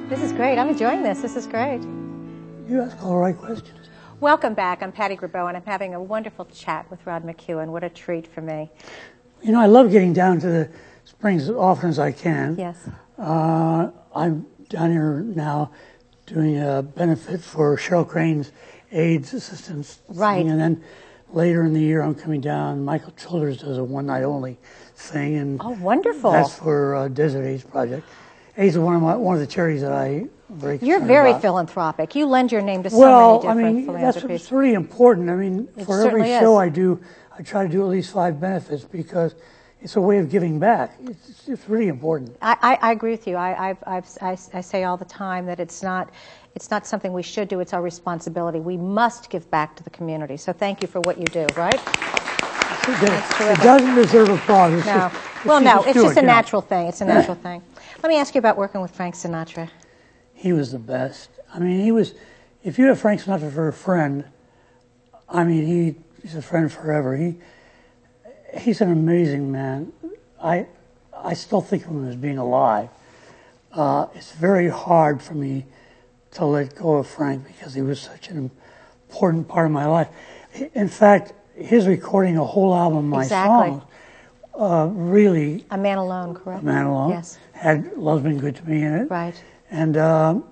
This is great. I'm enjoying this. This is great. You ask all the right questions. Welcome back. I'm Patti Gribow, and I'm having a wonderful chat with Rod McKuen. What a treat for me. You know, I love getting down to the Springs as often as I can. Yes. I'm down here now doing a benefit for Cheryl Crane's AIDS assistance. Right. Thing. And then later in the year, I'm coming down. Michael Childers does a one-night-only thing. And oh, wonderful. That's for Desert AIDS Project. AIDS is one of the charities that I'm very concerned You're very about. philanthropic. You lend your name to so many different philanthropies. That's really important. I mean, It for every certainly is. show I do, I try to do at least 5 benefits because it's a way of giving back. It's really important. I agree with you. I say all the time that it's not something we should do. It's our responsibility. We must give back to the community. So thank you for what you do. Right? It doesn't deserve applause. It's just a natural thing. It's a natural thing. Let me ask you about working with Frank Sinatra. He was the best. I mean, if you have Frank Sinatra for a friend, I mean, he's a friend forever. He's an amazing man. I still think of him as being alive. It's very hard for me to let go of Frank because he was such an important part of my life. In fact, his recording a whole album of my songs, really... A Man Alone, correct? A Man Alone. Yes. Had Love's Been Good to Me in it. Right. And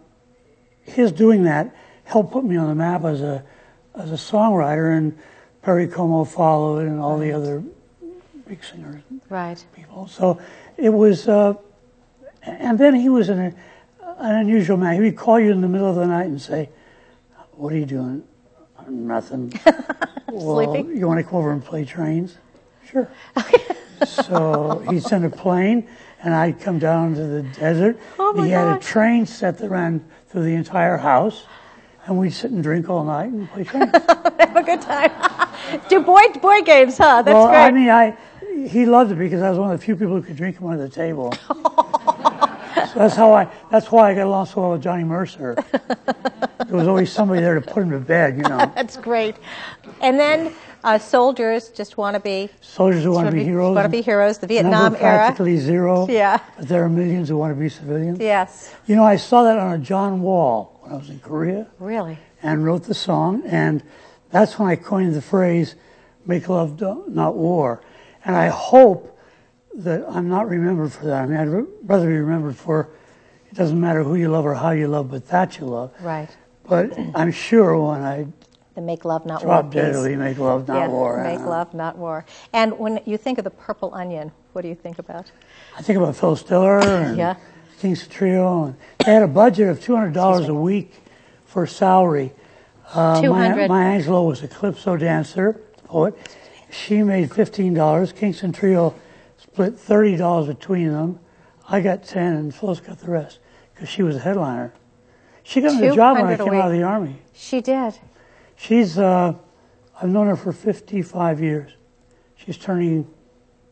his doing that helped put me on the map as a songwriter, and Perry Como followed, and all the other big singers and people. So it was... and then he was an unusual man. He would call you in the middle of the night and say, "What are you doing?" "Nothing." "Well, Sleeping? You want to come over and play trains?" "Sure." So he'd send a plane, and I'd come down to the desert. Oh my he had God. a train set that ran through the entire house, and we'd sit and drink all night and play trains. Have a good time. Do boy games, huh? That's well, great. I mean, he loved it because I was one of the few people who could drink him under the table. So that's why I got along so well with Johnny Mercer. There was always somebody there to put him to bed, you know. That's great. And then soldiers just want to be... Soldiers who want to be heroes. Want to be heroes, the Vietnam Number era. practically zero. Yeah. But there are millions who want to be civilians. Yes. You know, I saw that on a John Wall when I was in Korea. Really? And wrote the song, and that's when I coined the phrase, "Make love, not war." And I hope that I'm not remembered for that. I mean, I'd rather be remembered for, it doesn't matter who you love or how you love, but that you love. Right. But I'm sure when I The Make Love, Not War drop dead, it'll be Make Love, Not War. Make Love, Not War. And when you think of the Purple Onion, what do you think about? I think about Phil Stiller and Yeah. Kingston Trio. And they had a budget of $200 a week for salary. 200. Maya Angelou was a calypso dancer, poet. She made $15. Kingston Trio split $30 between them. I got 10, and Phyllis got the rest because she was a headliner. She got me the job when I came out of the Army. She did. She's, I've known her for 55 years. She's turning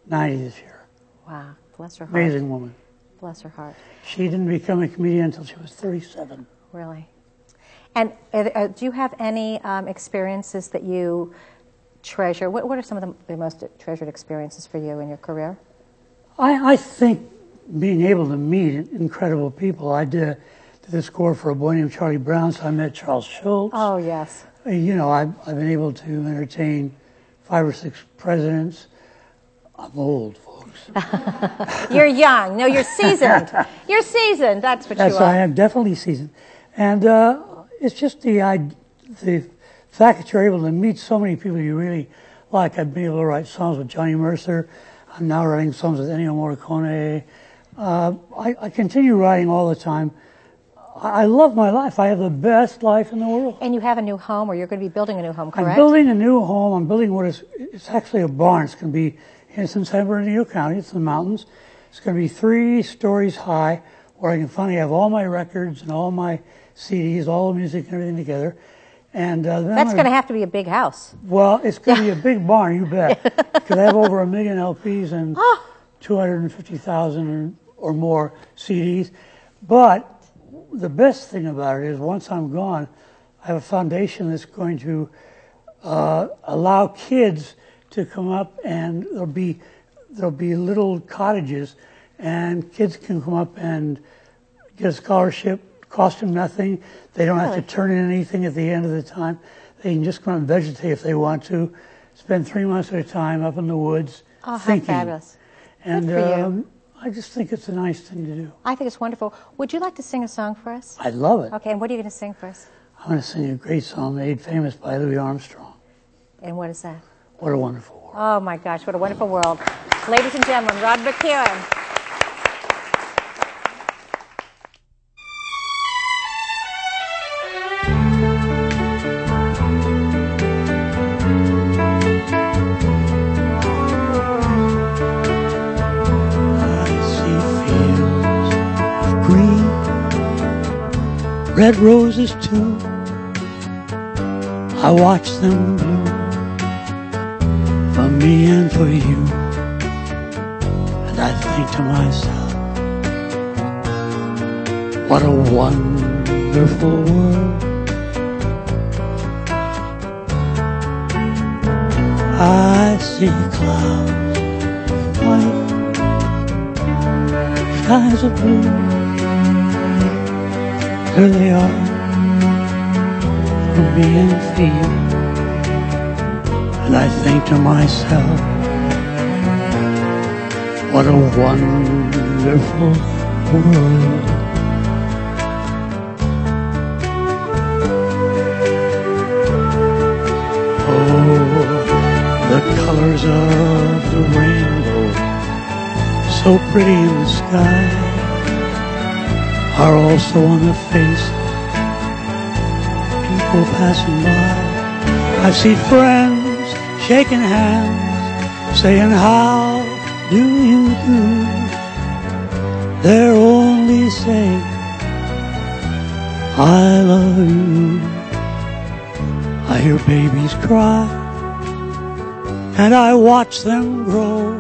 90 this year. Wow, bless her heart. Amazing woman. Bless her heart. She didn't become a comedian until she was 37. Really. And do you have any experiences that you treasure? What are some of the most treasured experiences for you in your career? I think being able to meet incredible people. I did the score for a boy named Charlie Brown, so I met Charles Schultz. Oh, yes. You know, I've been able to entertain 5 or 6 presidents. I'm old, folks. You're young. No, you're seasoned. You're seasoned. That's what you are. I am definitely seasoned. And it's just the fact that you're able to meet so many people you really like. I've been able to write songs with Johnny Mercer. I'm now writing songs with Ennio Morricone. I continue writing all the time. I love my life. I have the best life in the world. And you have a new home, or you're going to be building a new home, correct? I'm building a new home. I'm building it's actually a barn. It's going to be in San Bernardino County. It's in the mountains. It's going to be 3 stories high, where I can finally have all my records and all my CDs, all the music and everything together. And that's going to have to be a big house. Well, it's going to be a big barn, you bet. Because I have over 1 million LPs and 250,000 or more CDs. But the best thing about it is once I'm gone, I have a foundation that's going to allow kids to come up, and there'll be little cottages, and kids can come up and get a scholarship cost them nothing. They don't have Really? to turn in anything at the end of the time. They can just come out and vegetate if they want to. Spend 3 months at a time up in the woods Oh, how thinking. fabulous. And Good for you. I just think it's a nice thing to do. I think it's wonderful. Would you like to sing a song for us? I love it. Okay, and what are you going to sing for us? I'm going to sing a great song made famous by Louis Armstrong. And what is that? What a wonderful world. Oh, my gosh, what a wonderful world. Ladies and gentlemen, Rod McKuen. Red roses too, I watch them bloom for me and for you, and I think to myself, what a wonderful world. I see clouds of white, skies of blue. Here they are, for me and for you. And I think to myself, what a wonderful world. Oh, the colors of the rainbow, so pretty in the sky, are also on the face of people passing by. I see friends shaking hands, saying, how do you do? They're only saying, I love you. I hear babies cry, and I watch them grow.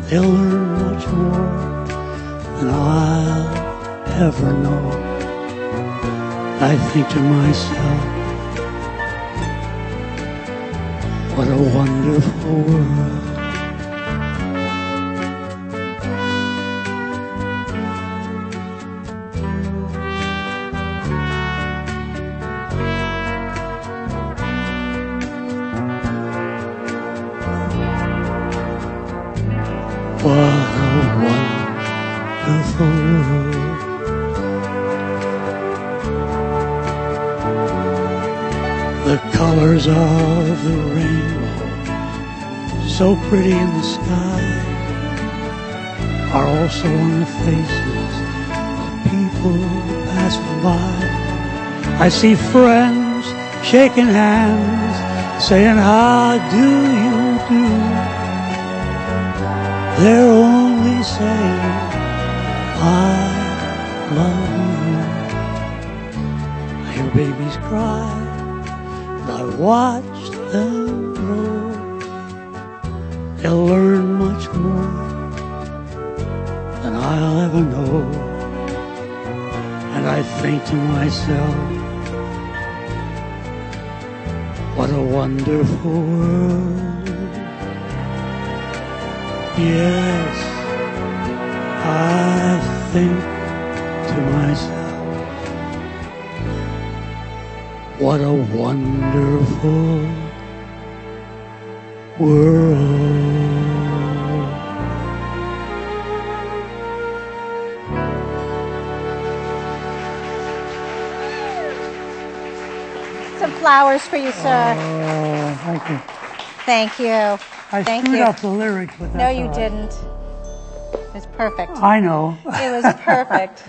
They'll learn much more than I'll ever know. I think to myself, what a wonderful world. What a wonderful world. The colors of the rainbow, so pretty in the sky, are also on the faces of people passing by. I see friends shaking hands, saying, how do you do? They're only saying, I love you. I hear babies cry, and I watch them grow. They'll learn much more than I'll ever know. And I think to myself, what a wonderful world. Yes, I think to myself, what a wonderful world. Some flowers for you, sir. Oh, thank you. Thank you. I Thank screwed you. up the lyrics, but that's No, you all right. didn't. It was perfect. I know. It was perfect.